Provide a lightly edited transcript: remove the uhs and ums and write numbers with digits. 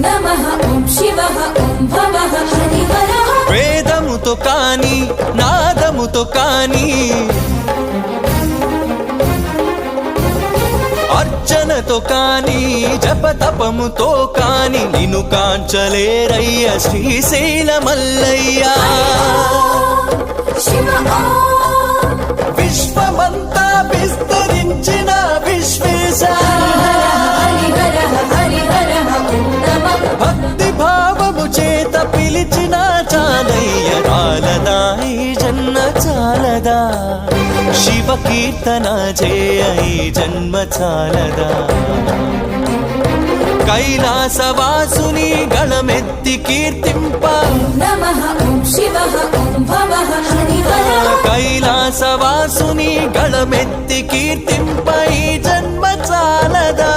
నమః ఓం శివః ఓం భవః హరిహరః వేదముతో కాని నాదముతో కాని అర్చనతో కాని జపతపముతో కాని నిన్ను కాంచలేరయ్య శ్రీశైల మల్లయ్య శివ ఓం విశ్వమంతా విస్తరించిన విశ్వేశ హరిహరః హరిహరః ఓం నమః భక్తి భావము చేత పిలిచిన చాలయ్య చాలదా ఈ జన్మ చాలదా శివ కీర్తన చేయ ఈ జన్మ చాలదా కైలాసవాసుని గళమెత్తి కీర్తింప నమః ఓం శివః ఓం భవః హరిహరః కైలాసవాసుని గళమెత్తి కీర్తింప ఈ జన్మ చాలదా